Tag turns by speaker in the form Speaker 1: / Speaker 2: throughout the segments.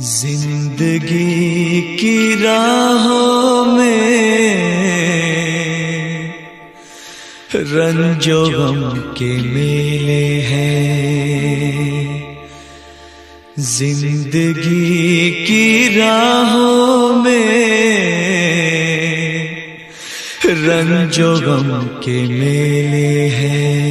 Speaker 1: जिंदगी की राहों में रंजो गम के मेले हैं। जिंदगी की राहों में रंजो गम के मेले हैं।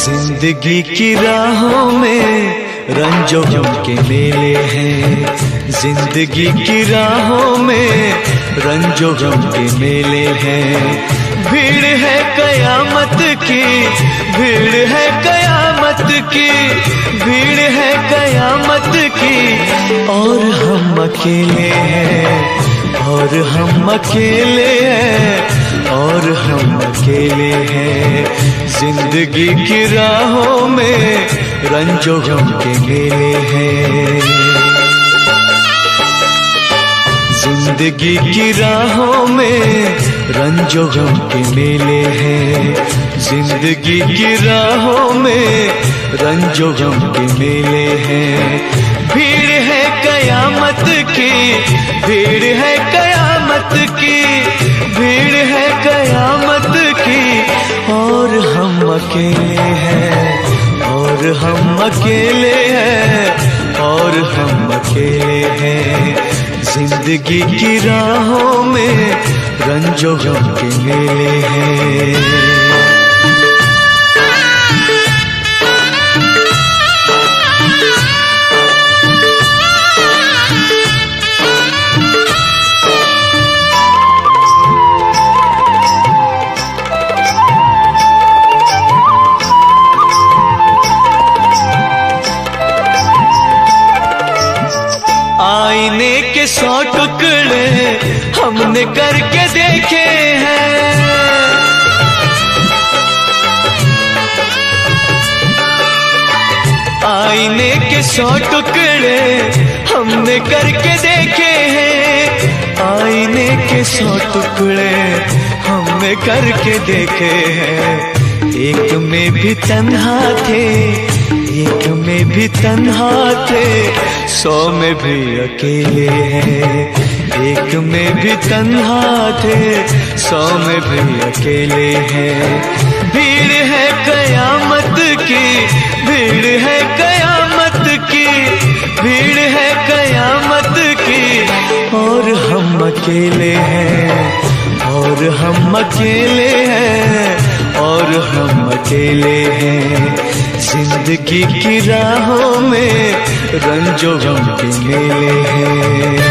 Speaker 1: जिंदगी की राहों में रंजो गम के मेले हैं। जिंदगी की राहों में रंजो गम के मेले हैं। भीड़ है कयामत की, भीड़ है कयामत की, भीड़ है कयामत की, और हम अकेले हैं, और हम अकेले हैं, और हम अकेले हैं। जिंदगी की राहों में रंजो गम के मेले हैं। जिंदगी की राहों में रंजो गम के मेले हैं। जिंदगी की राहों में रंजो गम के मेले हैं। भीड़ है कयामत की, भीड़ है कयामत की, भीड़ है कयामत की, और हम अकेले हैं, और हम अकेले हैं, और हम अकेले हैं। जिंदगी की राहों में रंजो गम के मेले हैं। आईने के 100 टुकड़े हमने करके देखे हैं। आईने के 100 टुकड़े हमने करके देखे हैं। आईने के 100 टुकड़े हमने करके देखे हैं। एक में भी तन्हा थे, एक में भी तन्हा थे, 100 में भी अकेले हैं। एक में भी तन्हा थे, 100 में भी अकेले हैं। भीड़ है कयामत की, भीड़ है कयामत की, भीड़ है कयामत की, और हम अकेले हैं, और हम अकेले हैं, और हम अकेले हैं। जिंदगी की राहों में रंजो गम के मेले हैं।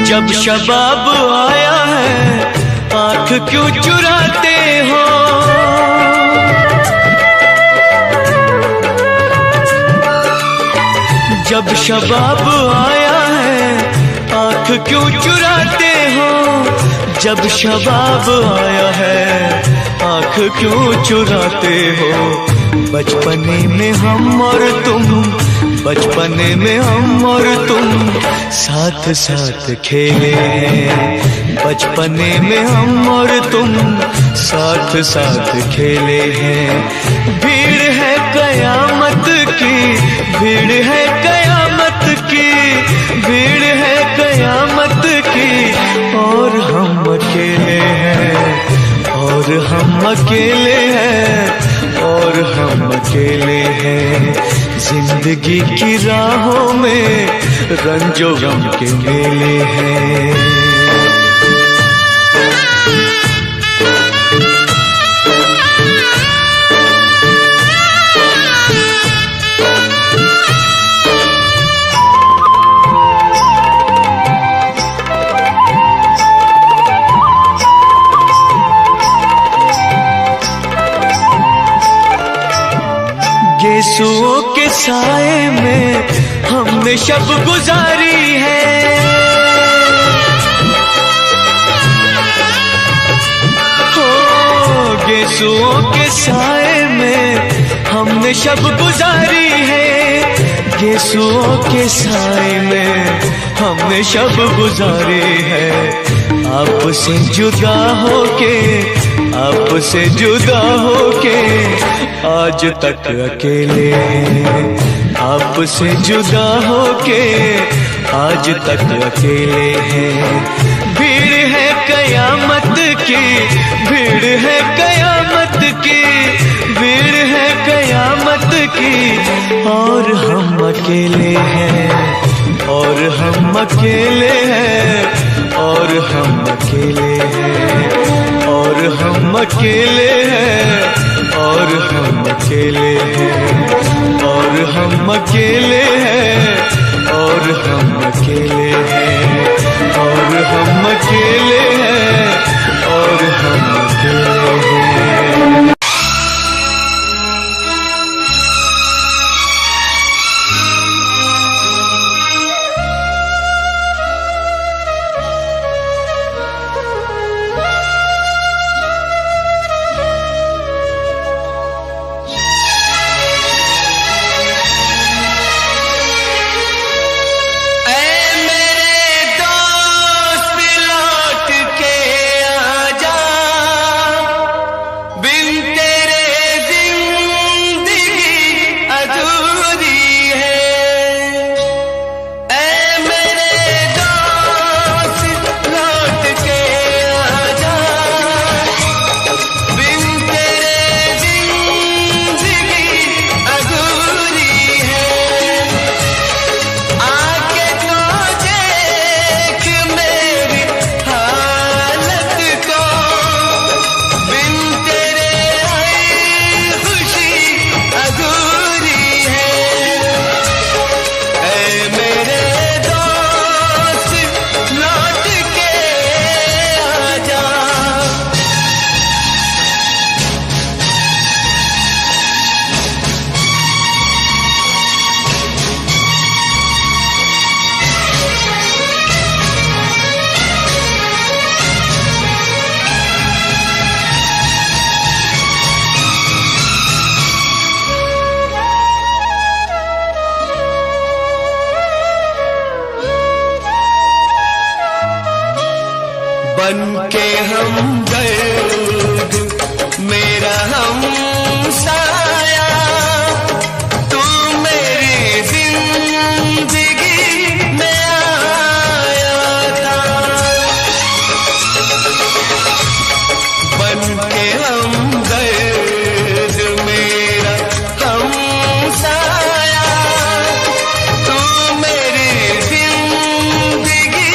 Speaker 1: जब शबाब आया है आँख क्यों चुराते हो। जब शबाब आया है आँख क्यों चुराते हो। जब शबाब आया है आँख क्यों चुराते हो। बचपने में हम और तुम, बचपने में हम और तुम साथ साथ खेले हैं। बचपने में हम और तुम साथ साथ खेले हैं। भीड़ है कयामत की, भीड़ है कयामत की, भीड़ है कयामत की, और हम अकेले हैं, और हम अकेले हैं, और हम अकेले हैं। जिंदगी की राहों में रंजो गम के मेले हैं। गेसुओं के साए में हमने शब गुजारी है। हो गेसुओं के साए में हमने शब गुजारी है। गेसुओं के साए में हमने शब गुजारी है। आपसे जुदा होके, आपसे जुदा होके आज तक अकेले हैं। आपसे जुदा होके आज तक अकेले हैं। भीड़ है कयामत की, भीड़ है कयामत की, भीड़ है कयामत की, और हम अकेले हैं, और हम अकेले हैं, और हम अकेले हैं, और हम अकेले हैं, और हम अकेले हैं, और हम अकेले हैं, और हम अकेले हैं, और हम अकेले हैं, और हम अकेले हैं।
Speaker 2: बनके हम दर्द मेरा हम साया, तू मेरी जिंदगी में आया था। बनके हम दर्द मेरा हम साया, तू मेरी जिंदगी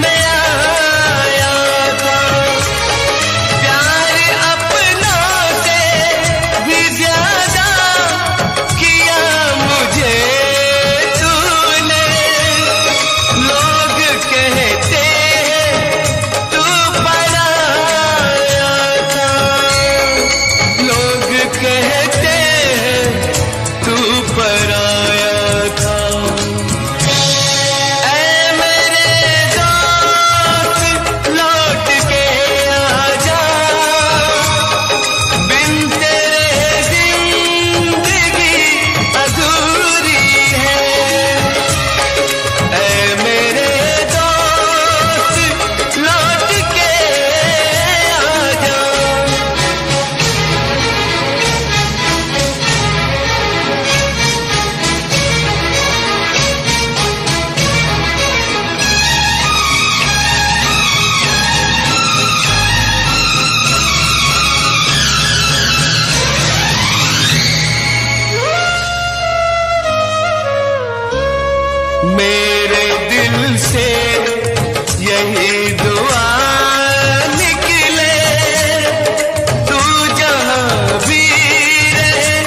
Speaker 2: में आया था। मेरे दिल से यही दुआ निकले, तू जहां भी रहे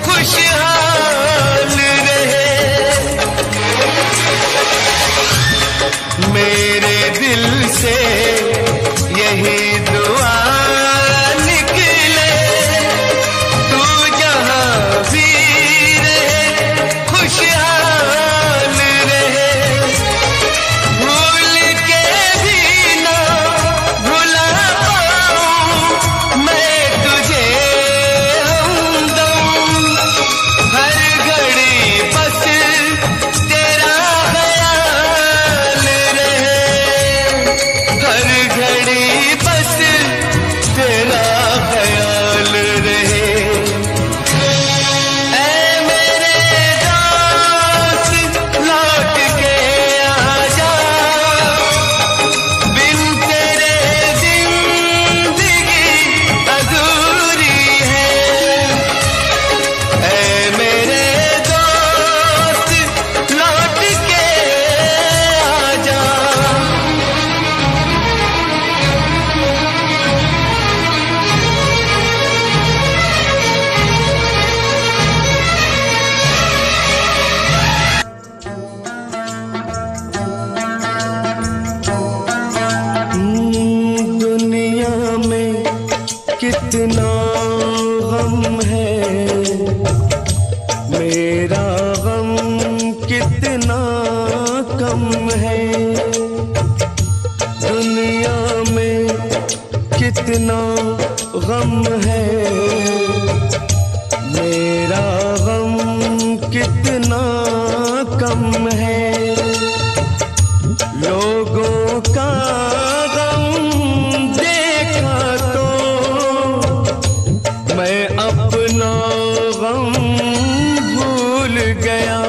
Speaker 2: खुशहाल रहे। मेरे दिल से यही दुआ निकले, तू जहां भी रहे खुशहाल रहे। भूल के भी ना भुला पाऊं मैं तुझे हमदम, हर घड़ी बस तेरा ख्याल रहे, हर घड़ी बस तेरा ख्याल रहे। ऐ मेरे दोस्त लौट के आजा, बिन तेरे जिंदगी अधूरी है। ऐ मेरे दोस्त लौट के आजा। दुनिया में कितना गम है, मेरा गम कितना कम है। दुनिया में कितना गम है, मेरा गम कितना कम है। लोगों का गम देखा तो मैं अपना गम भूल गया।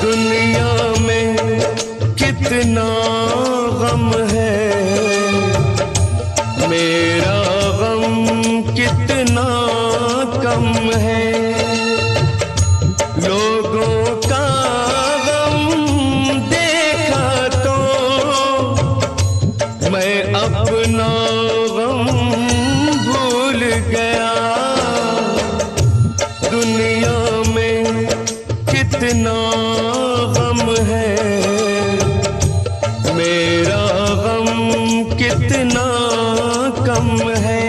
Speaker 2: दुनिया में कितना गम है, मेरा गम कितना कम है। लोगों का मैं अपना गम भूल गया। दुनिया में कितना गम है, मेरा गम कितना कम है।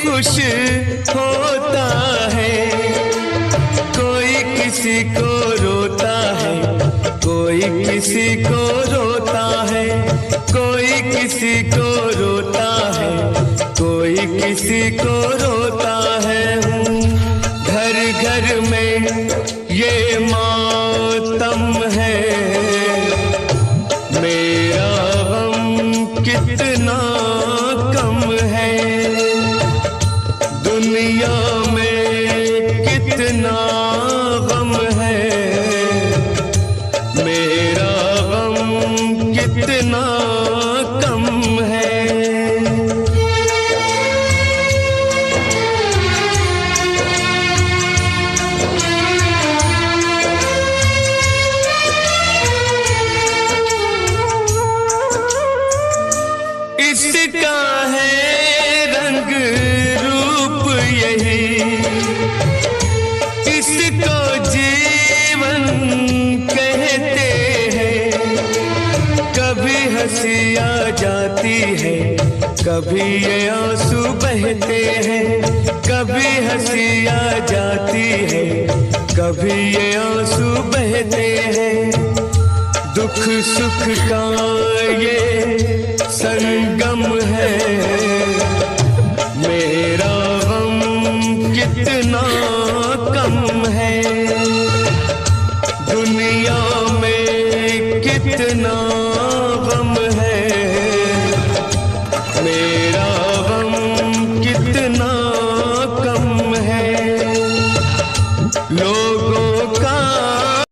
Speaker 2: खुश होता है, कोई किसी को रोता है, कोई किसी को रोता है, कोई किसी को रोता है, कोई किसी को रोता है। घर घर में ये मातम है, मेरा गम कितना कम है। दुनिया में कितना गम है, मेरा गम कितना कम है। इसका है रंग रूप यही, इसको जीवन कहते हैं। कभी हंसी आ जाती है, कभी ये आंसू बहते हैं। कभी हंसी आ जाती है, कभी ये आंसू बहते हैं। दुख सुख का ये संगम है, मेरा गम कितना कम है। दुनिया में कितना गम है, मेरा जो